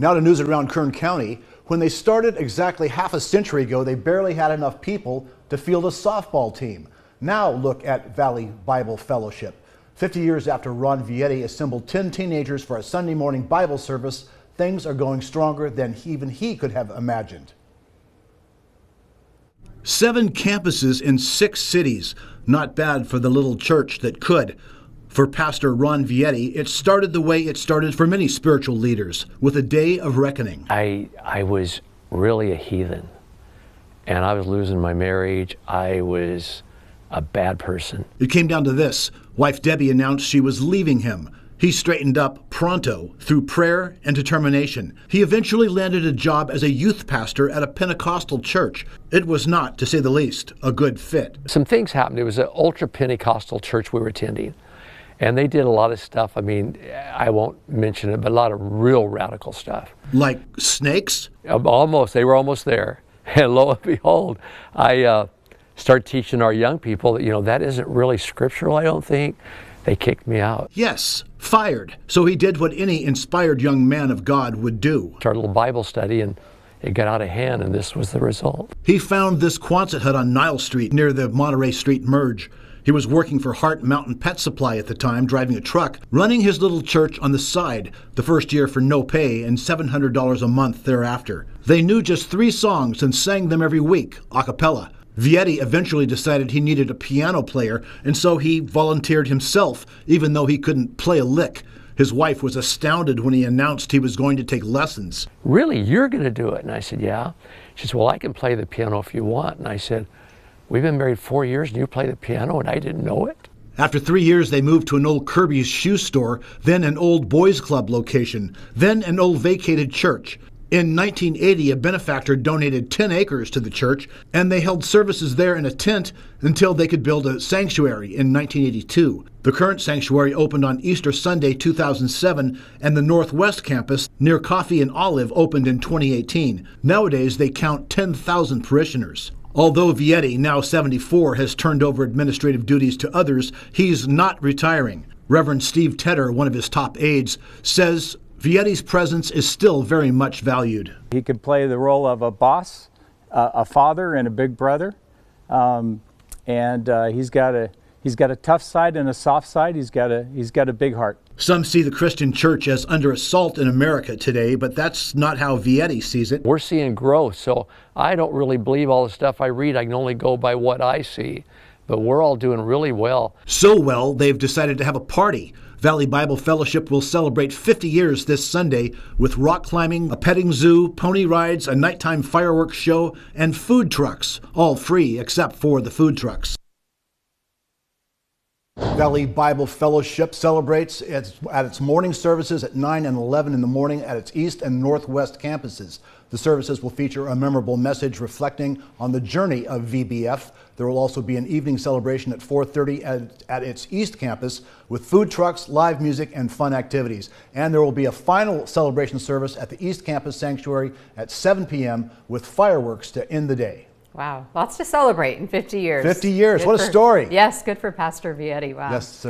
Now to news around Kern County. When they started exactly half a century ago, they barely had enough people to field a softball team. Now look at Valley Bible Fellowship. 50 years after Ron Vietti assembled 10 teenagers for a Sunday morning Bible service, things are going stronger than even he could have imagined. 7 campuses in 6 cities. Not bad for the little church that could. For Pastor Ron Vietti, it started the way it started for many spiritual leaders, with a day of reckoning. I was really a heathen, and I was losing my marriage. I was a bad person. It came down to this. Wife Debbie announced she was leaving him. He straightened up pronto through prayer and determination. He eventually landed a job as a youth pastor at a Pentecostal church. It was not, to say the least, a good fit. Some things happened. It was an ultra-Pentecostal church we were attending. And they did a lot of stuff. I mean, I won't mention it, but a lot of real radical stuff. Like snakes? Almost. They were almost there. And lo and behold, I started teaching our young people that, that isn't really scriptural, I don't think. They kicked me out. Yes, fired. So he did what any inspired young man of God would do. Started a little Bible study, and it got out of hand, and this was the result. He found this Quonset hut on Nile Street near the Monterey Street merge. He was working for Hart Mountain Pet Supply at the time, driving a truck, running his little church on the side, the first year for no pay and $700 a month thereafter. They knew just 3 songs and sang them every week, a cappella. Vietti eventually decided he needed a piano player, and so he volunteered himself, even though he couldn't play a lick. His wife was astounded when he announced he was going to take lessons. Really, you're going to do it? And I said, yeah. She said, well, I can play the piano if you want. And I said, we've been married 4 years and you play the piano and I didn't know it. After 3 years, they moved to an old Kirby's shoe store, then an old boys club location, then an old vacated church. In 1980, a benefactor donated 10 acres to the church, and they held services there in a tent until they could build a sanctuary in 1982. The current sanctuary opened on Easter Sunday 2007, and the Northwest campus near Coffee and Olive opened in 2018. Nowadays, they count 10,000 parishioners. Although Vietti, now 74, has turned over administrative duties to others, he's not retiring. Reverend Steve Tedder, one of his top aides, says Vietti's presence is still very much valued. He could play the role of a boss, a father, and a big brother. He's got a tough side and a soft side. He's got a big heart. Some see the Christian church as under assault in America today, but that's not how Vietti sees it. We're seeing growth, so I don't really believe all the stuff I read. I can only go by what I see. But we're all doing really well. So well, they've decided to have a party. Valley Bible Fellowship will celebrate 50 years this Sunday with rock climbing, a petting zoo, pony rides, a nighttime fireworks show, and food trucks, all free except for the food trucks. Valley Bible Fellowship celebrates at its morning services at 9 and 11 in the morning at its East and Northwest campuses. The services will feature a memorable message reflecting on the journey of VBF. There will also be an evening celebration at 4:30 at its East campus with food trucks, live music, and fun activities. And there will be a final celebration service at the East Campus Sanctuary at 7 p.m. with fireworks to end the day. Wow, lots to celebrate in 50 years. 50 years, what a story. Yes, good for Pastor Vietti. Wow. Yes, sir.